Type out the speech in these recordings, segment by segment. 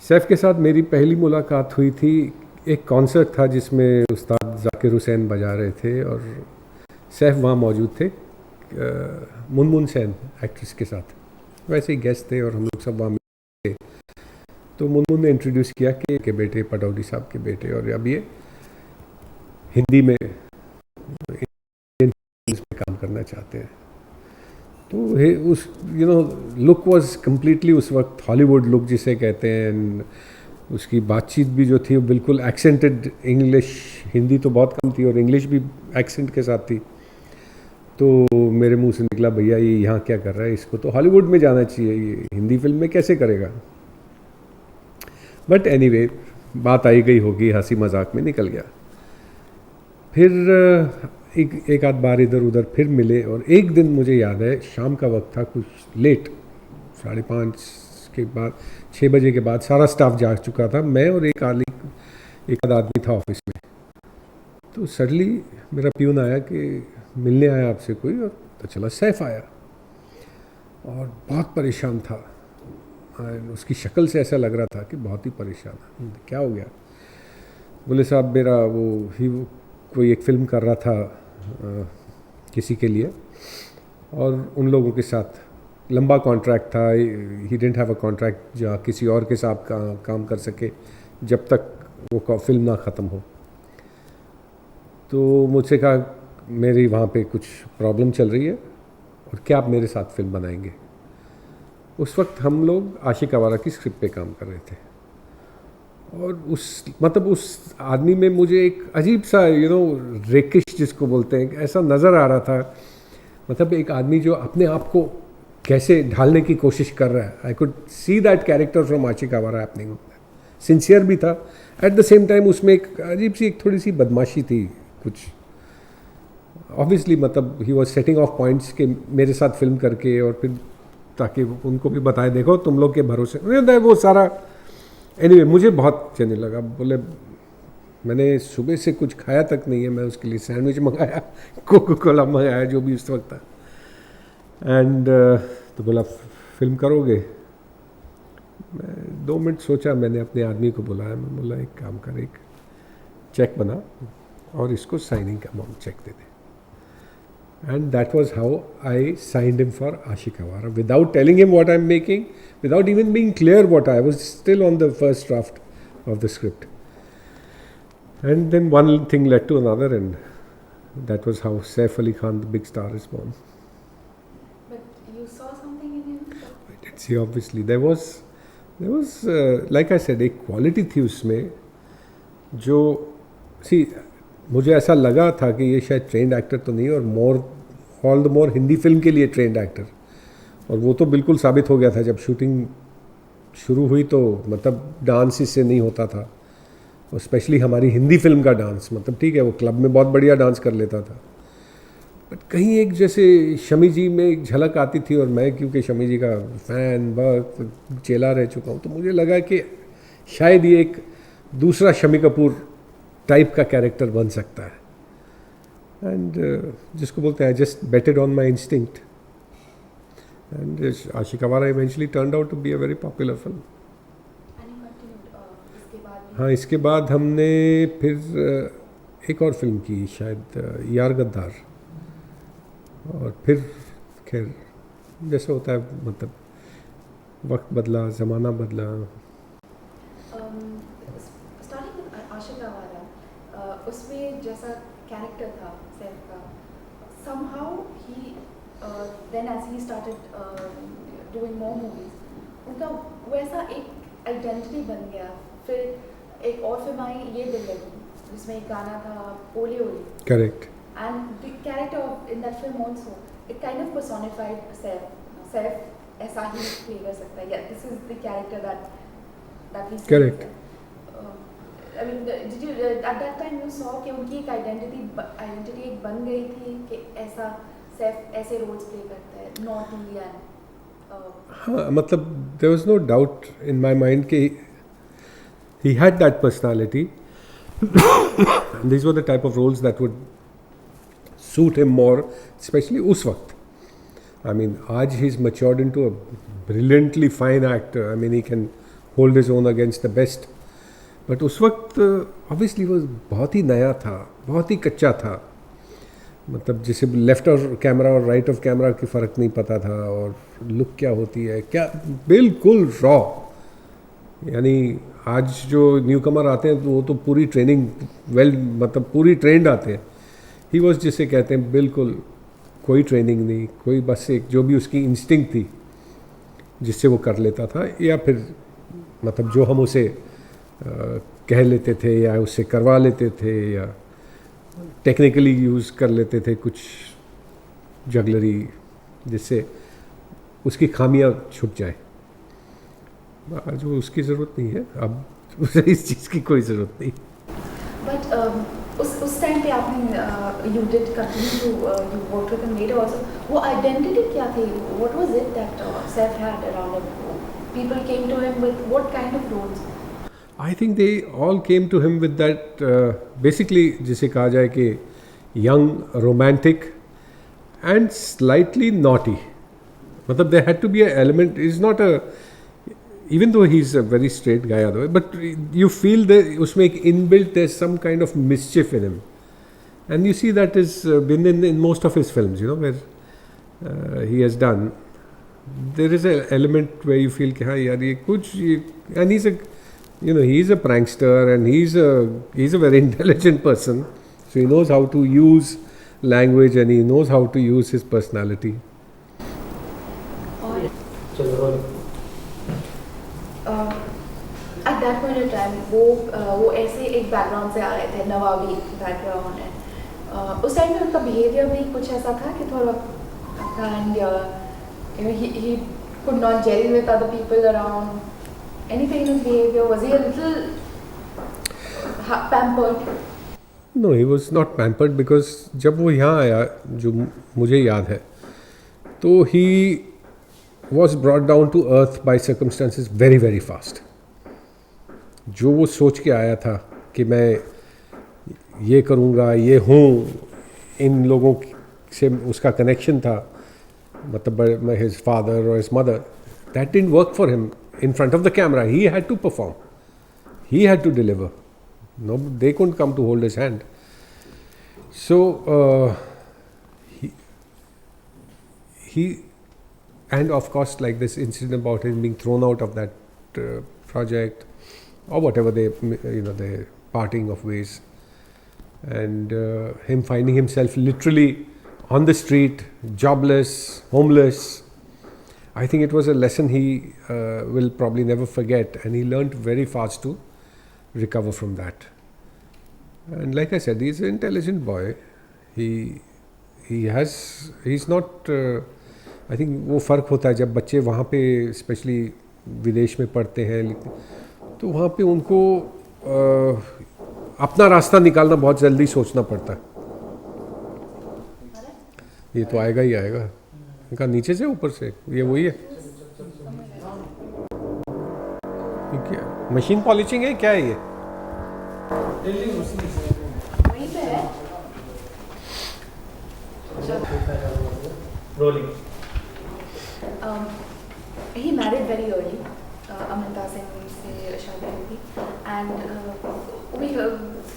सैफ के साथ मेरी पहली मुलाकात हुई थी, एक कॉन्सर्ट था जिसमें उस्ताद जाकिर हुसैन बजा रहे थे और सैफ वहाँ मौजूद थे, मुन मुन सेन एक्ट्रेस के साथ, वैसे ही गेस्ट थे और हम लोग सब वहाँ मिले थे। तो मुन मुन ने इंट्रोड्यूस किया कि के बेटे पटौदी साहब के बेटे, और अब ये हिंदी में इंडियन फिल्म्स में काम करना चाहते हैं। तो उस लुक वाज कम्प्लीटली उस वक्त हॉलीवुड लुक जिसे कहते हैं, and उसकी बातचीत भी जो थी वो बिल्कुल एक्सेंटेड इंग्लिश, हिंदी तो बहुत कम थी और इंग्लिश भी एक्सेंट के साथ थी। तो मेरे मुंह से निकला, भैया ये यहाँ क्या कर रहा है, इसको तो हॉलीवुड में जाना चाहिए, ये हिंदी फिल्म में कैसे करेगा। बट एनीवे, बात आई गई होगी, हंसी मजाक में निकल गया। फिर एक आध बार इधर उधर फिर मिले, और एक दिन मुझे याद है शाम का वक्त था, कुछ लेट, 5:30 के बाद, 6 बजे के बाद सारा स्टाफ जा चुका था, मैं और एक आध आदमी था ऑफिस में। तो सडनली मेरा प्यून आया कि मिलने आया आपसे कोई, और तो चला सैफ आया और बहुत परेशान था, उसकी शक्ल से ऐसा लग रहा था कि बहुत ही परेशान है। क्या हो गया? बोले साहब मेरा वो कोई एक फ़िल्म कर रहा था किसी के लिए, और उन लोगों के साथ लंबा कॉन्ट्रैक्ट था, he didn't have a contract जहाँ किसी और के साथ काम कर सके जब तक वो फिल्म ना ख़त्म हो। तो मुझसे कहा मेरी वहाँ पे कुछ प्रॉब्लम चल रही है और क्या आप मेरे साथ फिल्म बनाएंगे। उस वक्त हम लोग आशिक अवारा की स्क्रिप्ट पे काम कर रहे थे, और उस आदमी में मुझे एक अजीब सा रेकिश जिसको बोलते हैं, ऐसा नज़र आ रहा था। मतलब एक आदमी जो अपने आप को कैसे ढालने की कोशिश कर रहा है। I could see that character from Aashiq Awara happening. Sincere भी था, एट द सेम टाइम उसमें एक अजीब सी, एक थोड़ी सी बदमाशी थी कुछ। ऑब्वियसली मतलब he was setting of points के मेरे साथ फिल्म करके, और फिर ताकि उनको भी बताए देखो तुम लोग के भरोसे, वो सारा। एनीवे मुझे बहुत चलने लगा। बोले मैंने सुबह से कुछ खाया तक नहीं है, मैं उसके लिए सैंडविच मंगाया, कोका कोला मंगाया, जो भी उस वक्त था। एंड तो बोला फिल्म करोगे? मैं 2 मिनट सोचा, मैंने अपने आदमी को बुलाया, मैं बोला एक काम कर, एक चेक बना और इसको साइनिंग का अमाउंट चेक दे दे। And that was how I signed him for Ashiq Awara, without telling him what I'm making, without even being clear what I was still on the first draft of the script. And then one thing led to another, and that was how Saif Ali Khan, the big star, is born. But you saw something in him? I did see, obviously. There was like I said, एक quality थी उसमें जो, see, मुझे ऐसा लगा था कि ये शायद ट्रेंड एक्टर तो नहीं, और all the more Hindi film के लिए ट्रेंड एक्टर। और वो तो बिल्कुल साबित हो गया था जब शूटिंग शुरू हुई। तो मतलब डांस इससे नहीं होता था, और स्पेशली हमारी हिंदी फिल्म का डांस, मतलब ठीक है वो क्लब में बहुत बढ़िया डांस कर लेता था, बट कहीं एक जैसे शमी जी में एक झलक आती थी। और मैं क्योंकि शमी जी का फ़ैन बहुत चेला रह चुका हूँ, तो मुझे लगा कि शायद ये एक दूसरा शमी कपूर टाइप का कैरेक्टर बन सकता है। एंड जिसको बोलते हैं, just betted on my instinct, and Aashiq Awara eventually turned out to be a very popular film. हाँ, इसके बाद हमने फिर एक और फिल्म की, शायद यार गद्दार, और फिर खैर जैसे होता है, मतलब वक्त बदला, ज़माना बदला। उसमें जैसा कैरेक्टर था सैफ का, somehow he then as he started doing more movies, उनका वैसा एक आइडेंटिटी बन गया। फिर एक और फिल्म आई ये दिल लगी, जिसमें एक गाना था ओले ओले, correct, and the character in that film also, it kind of personified Saif ऐसा ही प्ले कर सकता है, yeah, this is the character that we see. Correct. I mean, did you at that time you saw कि उनकी एक identity एक बन गई थी कि ऐसा सैफ ऐसे रोल्स प्ले करता है, नॉटी एंड हाँ, मतलब there was no doubt in my mind कि he had that personality. And these were the type of roles that would suit him more, especially उस वक्त. I mean, आज he's matured into a brilliantly fine actor. I mean, he can hold his own against the best. But उस वक्त obviously वो बहुत ही नया था, बहुत ही कच्चा था. मतलब जैसे लेफ्ट और कैमरा और राइट ऑफ कैमरा की फ़र्क नहीं पता था, और लुक क्या होती है क्या, बिल्कुल रॉ. यानी आज जो न्यू कमर आते हैं तो वो तो पूरी ट्रेनिंग मतलब पूरी ट्रेंड आते हैं. ही वॉज जिसे कहते हैं बिल्कुल कोई ट्रेनिंग नहीं, कोई बस एक जो भी उसकी इंस्टिंक्ट थी जिससे वो कर लेता था, या फिर मतलब जो हम उसे कह लेते थे या उससे करवा लेते थे या टेक्निकली यूज़ कर लेते थे कुछ जगलरी जिससे उसकी खामियां छुप जाए. आज वो उसकी ज़रूरत नहीं है, अब उसे इस चीज़ की कोई ज़रूरत नहीं. बट उस टाइम पे आपने you did continue to you work with him later also. वो आइडेंटिटी क्या थी? What was it that Saif had around him? People came to him with what kind of roles? I think they all came to him with that basically जिसे कहा जाए कि young, romantic and slightly naughty. मतलब there had to be an element. Is not a, even though he's a very straight guy otherwise, but you feel that उसमें एक inbuilt there's some kind of mischief in him, and you see that is been in most of his films, you know, where he has done. There is an element where you feel कि हाँ यार ये कुछ, and he's a, you know, he's a prankster and he's a very intelligent person, so he knows how to use language and he knows how to use his personality. At that point in time वो ऐसे एक background से आ रहे थे, नवाबी background है. उस time में उनका बिहेवियर भी कुछ ऐसा था कि थोड़ा kind, you know, he could not gel with other people around. Anything in his behavior? Was he a little pampered? No, he was not pampered because जब वो यहाँ आया, जो मुझे याद है, तो he was brought down to earth by circumstances very very fast. जो वो सोच के आया था कि मैं ये करूँगा, ये हूँ, इन लोगों से उसका कनेक्शन था, मतलब his father or his mother, that didn't work for him. In front of the camera, he had to perform. He had to deliver. No, they couldn't come to hold his hand. So he, and of course, like this incident about him being thrown out of that project, or whatever they parting of ways, and him finding himself literally on the street, jobless, homeless. I think it was a lesson he will probably never forget, and he learned very fast to recover from that. And like I said, he's an intelligent boy. He's not. I think वो फ़र्क होता है जब बच्चे वहाँ पे specially विदेश में पढ़ते हैं, तो वहाँ पे उनको अपना रास्ता निकालना बहुत जल्दी सोचना पड़ता है. ये तो आएगा ही आएगा. इनका नीचे से ऊपर से ये वही है. क्या मशीन पॉलिशिंग है, क्या है ये? Rolling. He married very early. Amrita Singh से शादी हुई थी, and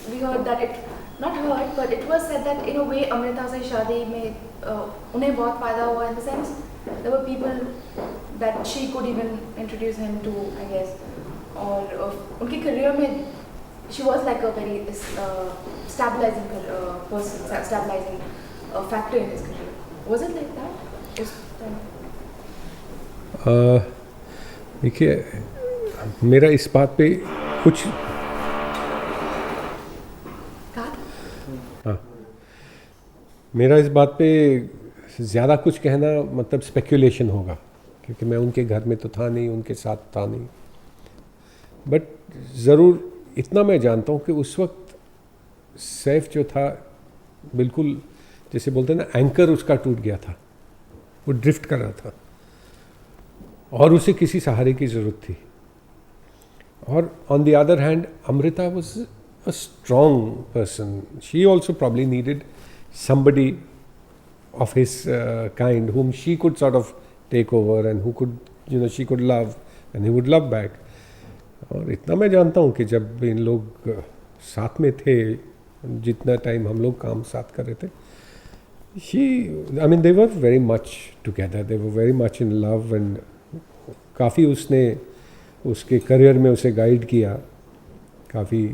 we heard that it, not heard, but it was said that in a way Amrita से शादी में उन्हें बहुत फायदा हुआ, in the sense there were people that she could even introduce him to, I guess, और उनके career में she was like a very stabilizing person, stabilizing factor in his career. Was it like that? उस time? देखिए, मेरा इस बात पे कुछ हाँ, मेरा इस बात पे ज़्यादा कुछ कहना मतलब स्पेक्युलेशन होगा, क्योंकि मैं उनके घर में तो था नहीं, उनके साथ था नहीं. बट ज़रूर इतना मैं जानता हूँ कि उस वक्त सैफ जो था, बिल्कुल जैसे बोलते हैं ना, एंकर उसका टूट गया था. वो ड्रिफ्ट कर रहा था और उसे किसी सहारे की ज़रूरत थी. और on the other hand Amrita was a strong person. She also probably needed somebody of his kind whom she could sort of take over and who could, she could love and he would love back. और इतना मैं जानता हूँ कि जब इन लोग साथ में थे, जितना टाइम हम लोग काम साथ कर रहे थे, I mean they were very much together, they were very much in love, and काफ़ी उसने उसके करियर में उसे गाइड किया, काफ़ी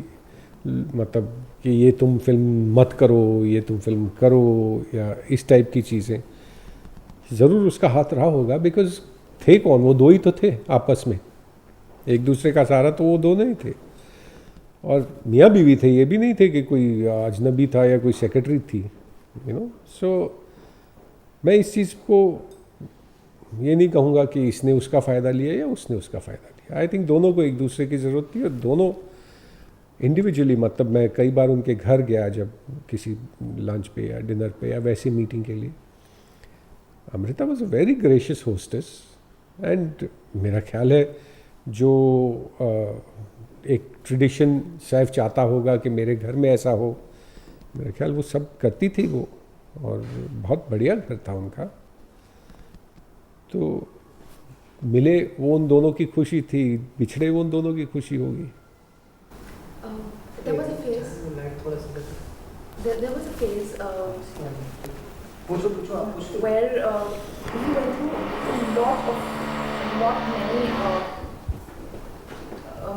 मतलब कि ये तुम फिल्म मत करो, ये तुम फिल्म करो, या इस टाइप की चीज़ें ज़रूर उसका हाथ रहा होगा। बिकॉज थे कौन, वो दो ही तो थे आपस में, एक दूसरे का सहारा तो वो दोनों ही थे, और मियाँ बीवी थे, ये भी नहीं थे कि कोई अजनबी था या कोई सेक्रेटरी थी, यू नो। सो मैं इस चीज़ को ये नहीं कहूँगा कि इसने उसका फ़ायदा लिया या उसने उसका फ़ायदा लिया। आई थिंक दोनों को एक दूसरे की ज़रूरत थी, और दोनों इंडिविजुअली, मतलब मैं कई बार उनके घर गया जब किसी लंच पे या डिनर पे या वैसी मीटिंग के लिए। Amrita was a very gracious hostess, and मेरा ख्याल है जो एक ट्रेडिशन सैफ चाहता होगा कि मेरे घर में ऐसा हो, मेरा ख्याल वो सब करती थी वो, और बहुत बढ़िया घर था उनका। तो मिले वो उन दोनों की खुशी थी, बिछड़े वो उन दोनों की खुशी होगी। There was a phase. There was a phase पूछो आप पूछो। where he went through not many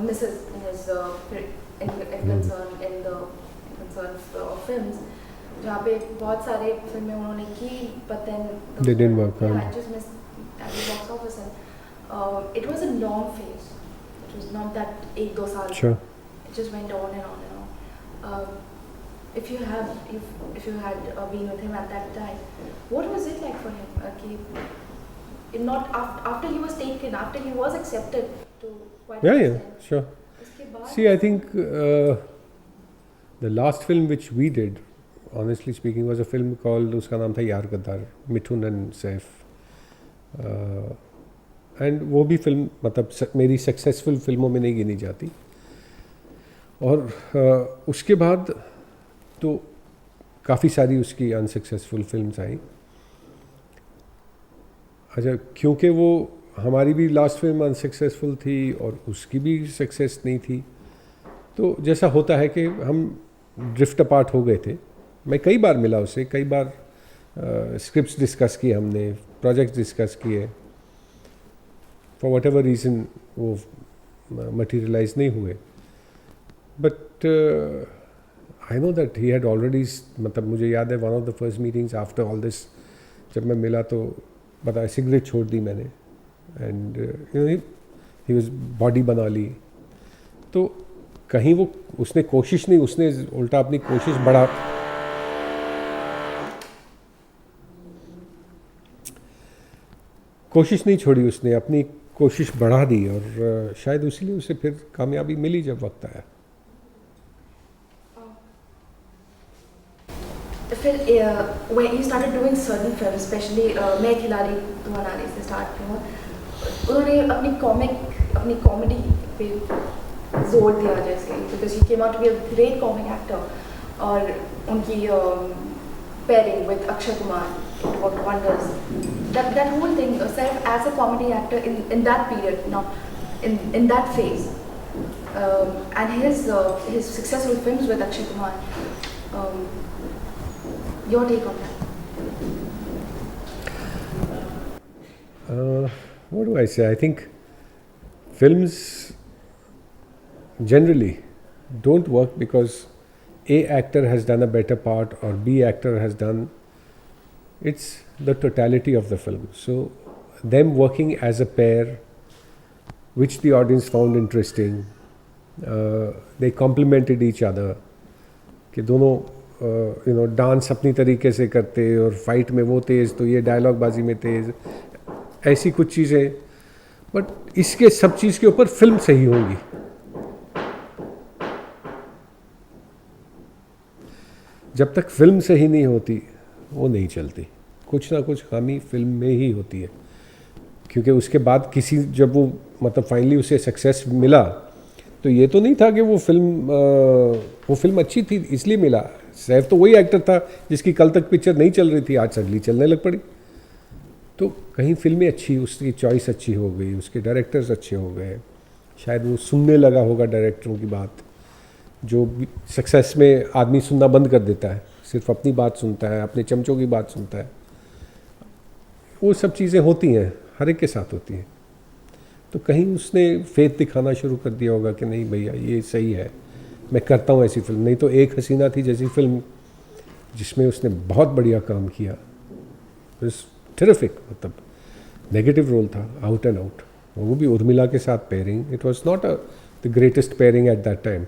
misses in his in the concern of films, जहाँ पे बहुत सारे फिल्में उन्होंने की, but then They didn't work out. Yeah, I just missed at the box office, and it was a long phase. It was not that 1-2 साल. Sure. It just went on and on and on. If you had been with him at that time, what was it like for him? Not after he was taken, after he was accepted to quite Yeah, an yeah, extent. sure. उसके बाद See, I think the last film which we did, honestly speaking, was a film called, उसका नाम था यार गद्दार, Mithun and Saif. And वो भी film मतलब मेरी सक्सेसफुल फिल्मों में नहीं गिनी जाती। और उसके बाद तो काफ़ी सारी उसकी अनसक्सेसफुल फिल्म्स आई। अच्छा, क्योंकि वो हमारी भी लास्ट फिल्म अनसक्सेसफुल थी और उसकी भी सक्सेस नहीं थी, तो जैसा होता है कि हम ड्रिफ्ट अपार्ट हो गए थे। मैं कई बार मिला उससे, कई बार स्क्रिप्ट्स डिस्कस किए हमने, प्रोजेक्ट्स डिस्कस किए, फॉर वट एवर रीज़न वो मटीरियलाइज नहीं हुए। But I know that he had already, मतलब मुझे याद है one of the first meetings after all this, जब मैं मिला तो बताया सिगरेट छोड़ दी मैंने, and you know he was body बना ली। तो कहीं वो उसने कोशिश नहीं, उसने उल्टा अपनी कोशिश बढ़ा, कोशिश नहीं छोड़ी, उसने अपनी कोशिश बढ़ा दी, और शायद इसीलिए उसे फिर कामयाबी मिली जब वक्त आया। फिर when he started doing certain films, especially मैं खिलाड़ी तो अनारी से स्टार्ट किया, उन्होंने अपनी कॉमेडी पे जोर दिया जैसे, because he came out to be a great comic actor, और उनकी pairing with Akshay Kumar, it worked wonders. That whole thing, Saif as a comedy actor in that period, now in that phase, and his successful films with Akshay Kumar. Your take on that? What do I say? I think films generally don't work because A actor has done a better part or B actor has done. It's the totality of the film. So them working as a pair, which the audience found interesting, they complemented each other. कि दोनों you know dance अपनी तरीके से करते, और fight में वो तेज़ तो ये डायलॉग बाजी में तेज़, ऐसी कुछ चीज़ें। बट इसके सब चीज़ के ऊपर फिल्म सही होगी। जब तक फिल्म सही नहीं होती वो नहीं चलती, कुछ ना कुछ खामी फिल्म में ही होती है। क्योंकि उसके बाद किसी जब वो मतलब फाइनली उसे सक्सेस मिला, तो ये तो नहीं था कि वो फिल्म अच्छी थी इसलिए मिला। सैफ तो वही एक्टर था जिसकी कल तक पिक्चर नहीं चल रही थी, आज सडनली चलने लग पड़ी। तो कहीं फिल्में अच्छी, उसकी चॉइस अच्छी हो गई, उसके डायरेक्टर्स अच्छे हो गए, शायद वो सुनने लगा होगा डायरेक्टरों की बात, जो सक्सेस में आदमी सुनना बंद कर देता है, सिर्फ अपनी बात सुनता है, अपने चमचों की बात सुनता है। वो सब चीज़ें होती हैं, हर एक के साथ होती हैं। तो कहीं उसने फेथ दिखाना शुरू कर दिया होगा कि नहीं भैया ये सही है, मैं करता हूँ ऐसी फिल्म। नहीं तो एक हसीना थी जैसी फिल्म जिसमें उसने बहुत बढ़िया काम किया, टेरिफिक, मतलब नेगेटिव रोल था, आउट एंड आउट, वो भी उर्मिला के साथ pairing. It was not the greatest pairing at that time,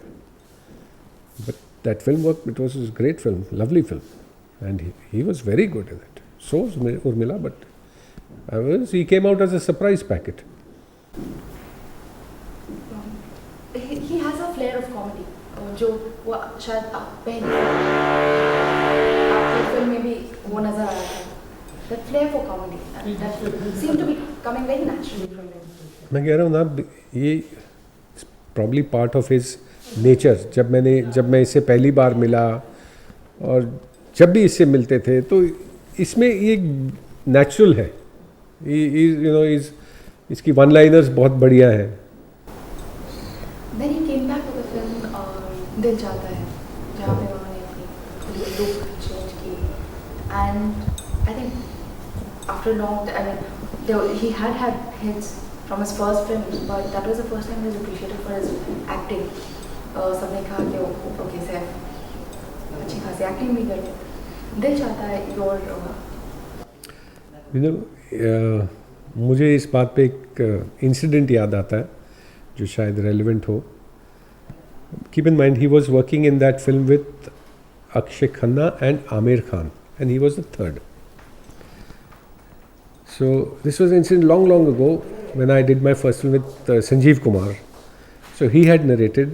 but that film it was a great film, lovely film, and he was very good in it. So was Urmila, but he came out as a surprise packet. He has a flair of comedy, जो वो शायद पहले आपकी film में भी वो नजर आ रहा था, that flair for comedy, and that seemed to be coming very naturally from him. मैं कह रहा हूँ ना, ये probably part of his nature. जब मैं इससे पहली बार मिला और जब भी इससे मिलते थे तो इसमें ये नेचुरल है, इसकी वन लाइनर्स बहुत बढ़िया है. Then he came back with the film दिल चाहता है, जहाँ पे उन्होंने अपनी लुक चेंज की, and I think after long, I mean, he had hits from his first film, but that was the first time he was appreciated for his acting. सबने कहा कि ओके सैफ अच्छी खासी एक्टिंग भी करे. दिल चाहता है मुझे इस बात पे एक इंसिडेंट याद आता है जो शायद रेलिवेंट हो. Keep in mind he was working in that film with Akshay Khanna and Aamir Khan, and he was the third. So this was incident long ago when I did my first film with Sanjeev Kumar. So he had narrated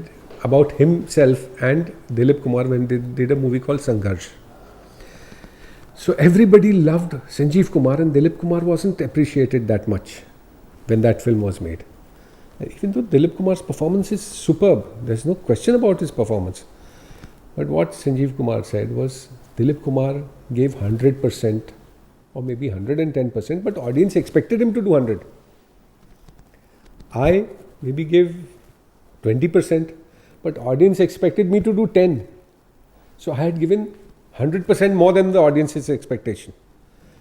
about himself and Dilip Kumar when they did a movie called Sangharsh. So everybody loved Sanjeev Kumar, and Dilip Kumar wasn't appreciated that much when that film was made. And even though Dilip Kumar's performance is superb, there's no question about his performance. But what Sanjeev Kumar said was Dilip Kumar gave 100% or maybe 110%, but audience expected him to do 100. I maybe gave 20%, but audience expected me to do 10. So I had given 100% more than the audience's expectation.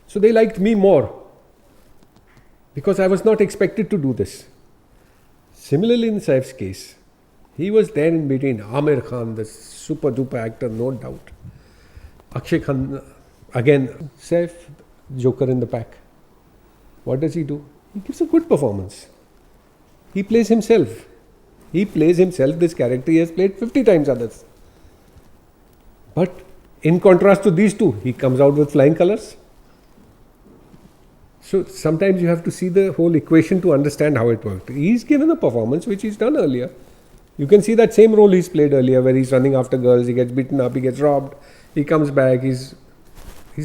So they liked me more because I was not expected to do this. Similarly in Saif's case, he was there in between. Amir Khan, the super duper actor, no doubt. Akshay Khan, again, Saif, joker in the pack. What does he do? He gives a good performance. He plays himself. He plays himself. This character he has played 50 times others. But in contrast to these two, he comes out with flying colors. So sometimes you have to see the whole equation to understand how it worked. He's given a performance which he's done earlier. You can see that same role he's played earlier, where he's running after girls, he gets beaten up, he gets robbed, he comes back, he's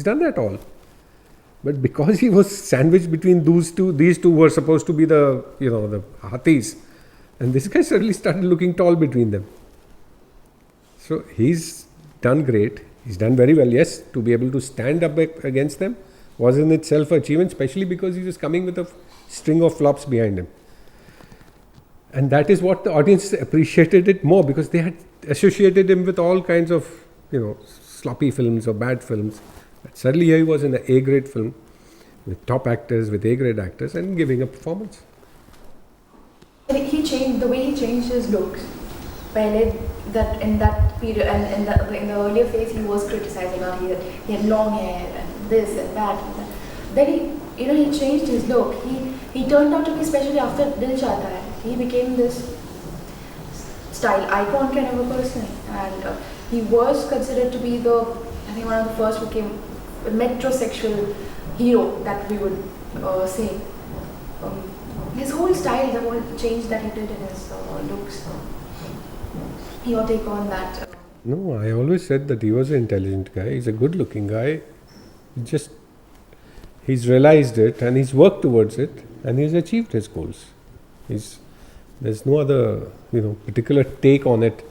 done that all. But because he was sandwiched between these two were supposed to be the Hathis, and this guy suddenly started looking tall between them. So he's done great. He's done very well. Yes, to be able to stand up against them was in itself an achievement, especially because he was coming with a string of flops behind him. And that is what the audience appreciated it more, because they had associated him with all kinds of, sloppy films or bad films. But suddenly here he was in an A-grade film with top actors, with A-grade actors, and giving a performance. He changed the way he changed his looks. That in that period and in the earlier phase, he was criticizing how he had long hair and this and that. Then he changed his look. He turned out to be, especially after Dil Chahta Hai, he became this style icon kind of a person, and he was considered to be one of the first who came metrosexual hero that we would say. His whole style, the whole change that he did in his looks. Your take on that? No, I always said that he was an intelligent guy. He's a good-looking guy. He's realized it and he's worked towards it, and he's achieved his goals. There's no other, particular take on it.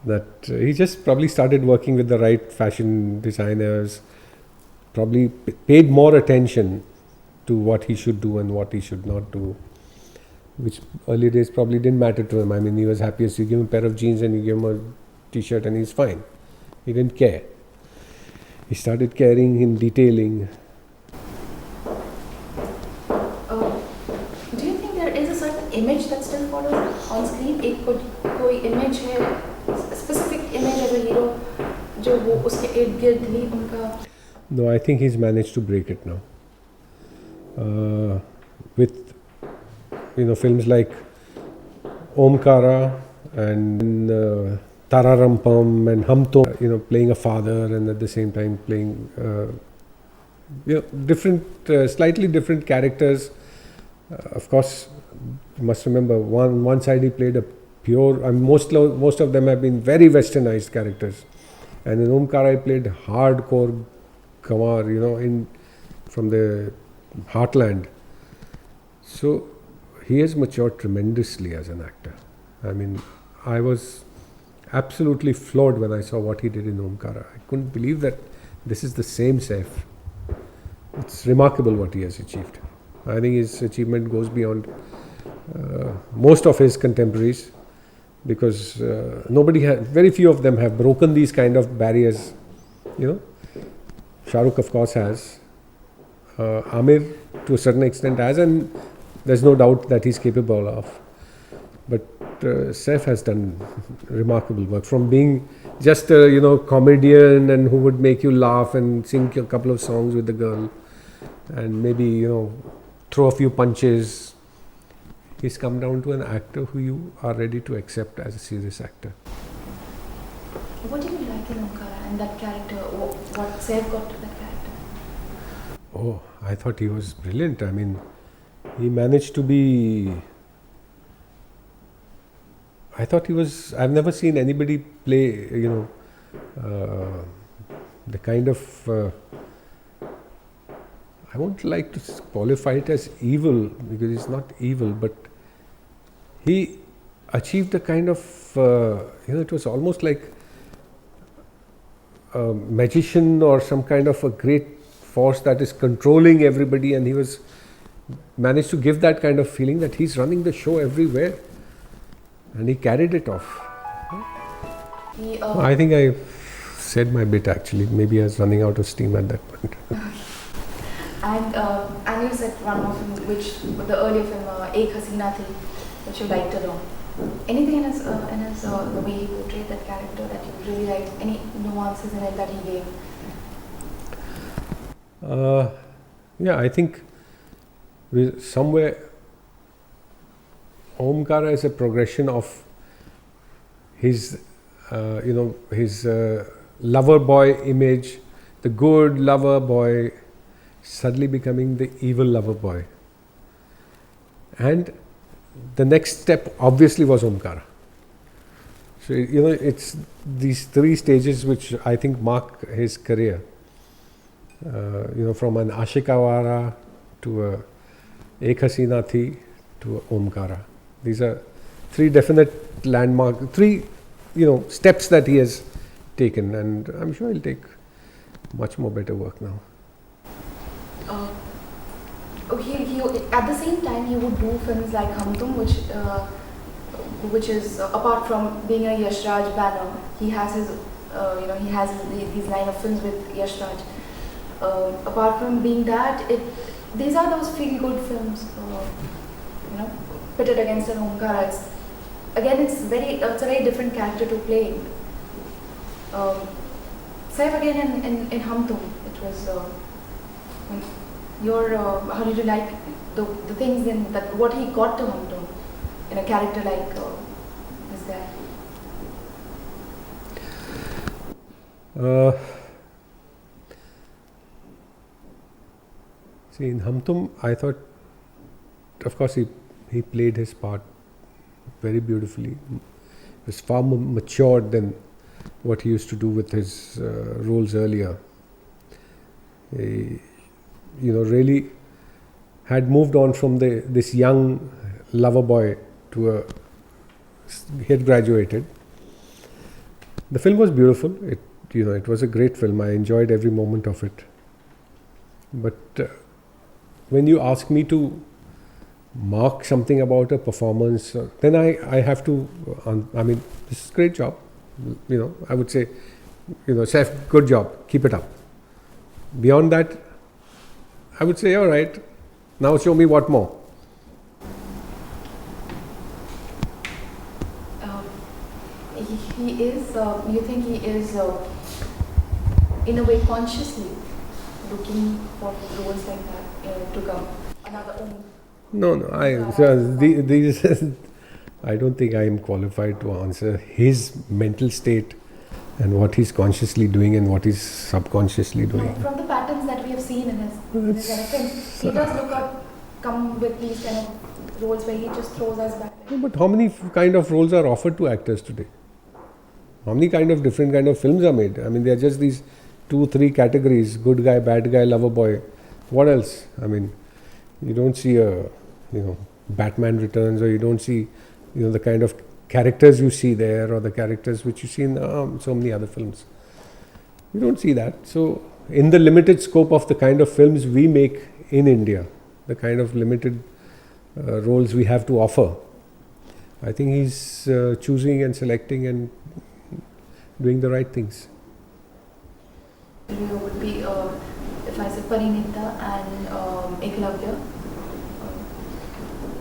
That he just probably started working with the right fashion designers. Probably paid more attention to what he should do and what he should not do. which early days probably didn't matter to him. I mean, he was happiest. You give him a pair of jeans and you give him a t-shirt and he's fine. He didn't care. He started caring in detailing. Do you think there is a certain image that still follows on screen? एक कोई image है, specific image as a hero जो वो उसके इर्द गिर्द ही उनका? No, I think he's managed to break it now. With films like Omkara and Tararampam and Hum Tum, playing a father and at the same time playing different, slightly different characters. Of course, you must remember one side he played a pure, and most of them have been very westernized characters, and in Omkara he played hardcore Kamar, from the heartland. So he has matured tremendously as an actor. I mean, I was absolutely floored when I saw what he did in Omkara. I couldn't believe that this is the same Saif. It's remarkable what he has achieved. I think his achievement goes beyond most of his contemporaries, because very few of them have broken these kind of barriers. Shah Rukh, of course, has. Amir, to a certain extent, has, and there's no doubt that he's capable of. But Saif has done remarkable work, from being just a comedian and who would make you laugh and sing a couple of songs with the girl, and maybe throw a few punches. He's come down to an actor who you are ready to accept as a serious actor. What did you like in Omkara and that character? What Saif got to that character? Oh, I thought he was brilliant. I mean, he managed to be. I thought he was. I've never seen anybody play, the kind of. I won't like to qualify it as evil, because he's not evil, but he achieved a kind of. It was almost like a magician or some kind of a great force that is controlling everybody, and he was managed to give that kind of feeling that he's running the show everywhere, and he carried it off. I think I said my bit actually. Maybe I was running out of steam at that point. And you said one more film, the earlier film, Ek Hasina Thi, which you liked a lot. Anything in his the way he portrayed that character that you really liked? Any nuances in it that he gave? I think somewhere Omkara is a progression of his, his lover boy image, the good lover boy, suddenly becoming the evil lover boy. And the next step obviously was Omkara. So, it's these three stages which I think mark his career. From an Ashiq Awara to a Ek Hasina Thi to a Omkara. These are three definite landmark, steps that he has taken, and I'm sure he'll take much more better work now. He at the same time he would do films like Hum Tum, which is apart from being a Yash Raj banner, he has his these line of films with Yash Raj. Apart from being that, these are those feel good films, pitted against an Omkara. It's a very different character to play. Saif again in Hum Tum, it was. How did you like the things in that, what he got to Hum Tum in a character like this guy? See, in Hum Tum, I thought, of course, he played his part very beautifully. He was far more matured than what he used to do with his roles earlier. He, really had moved on from this young lover boy to he had graduated. The film was beautiful. It was a great film. I enjoyed every moment of it. But when you ask me to mark something about a performance, then I have to, I mean, this is a great job. I would say, Saif, good job, keep it up. Beyond that, I would say, all right, now show me what more. He is, you think he is, in a way, consciously looking for roles like that to come? Another own? No, I don't think I am qualified to answer his mental state and what he's consciously doing and what he's subconsciously doing. No, from the patterns that we have seen in his kind of films, he does come with these kind of roles where he just throws us back. But how many kind of roles are offered to actors today? How many different kind of films are made? I mean, they are just these 2-3 categories: good guy, bad guy, lover boy. What else? I mean, you don't see a Batman Returns, or you don't see the kind of characters you see there, or the characters which you see in so many other films. You don't see that. So in the limited scope of the kind of films we make in India, the kind of limited roles we have to offer, I think he's choosing and selecting and doing the right things. You would be, if I say Parinita and Eklavya,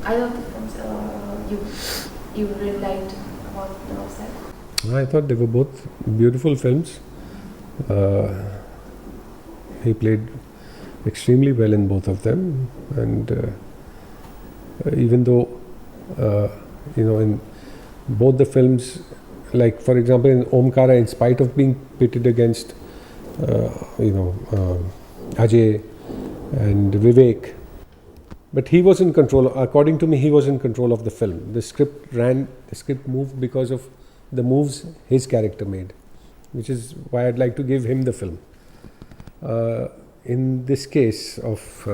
either of the films you really liked about Saif? I thought they were both beautiful films. He played extremely well in both of them, and even though in both the films, like for example in Omkara, in spite of being pitted against Ajay and Vivek, but he was in control. According to me, he was in control of the film. The script moved because of the moves his character made, which is why I'd like to give him the film. In this case of